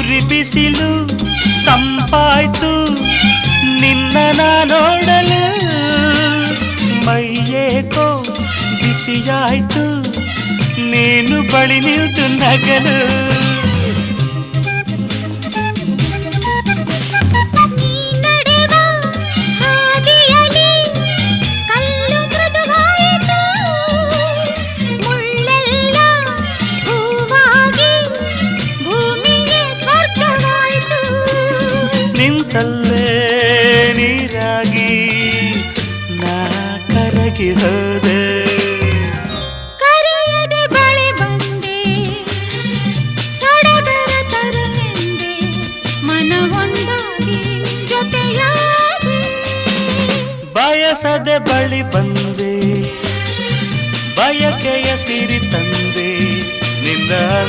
ಉರಿ ಬಿಸಿಲು ತಂಪಾಯ್ತು ನಿನ್ನ ನೋಡಲು ಮೈಯೇಕೋ ಬಿಸಿಯಾಯ್ತು ನೀನು ಬಳಿ ನಿಂತು ನಗಲು ನಿಂತಲ್ಲೇ ನೀರಾಗಿ ನಾ ಕರಗಿ ಹೋದೆ ಕರೆಯದೆ ಬಳಿ ಬಂದೆ ಸಡಗರ ತರಲೆಂದೆ ಮನವೊಂದಾಗಿ ಜೊತೆಯಾಗಿ ಬಯಸದೆ ಬಳಿ ಬಂದೆ ಬಯಕೆಯ ಸಿರಿ ತಂದೆ ನಿಂದ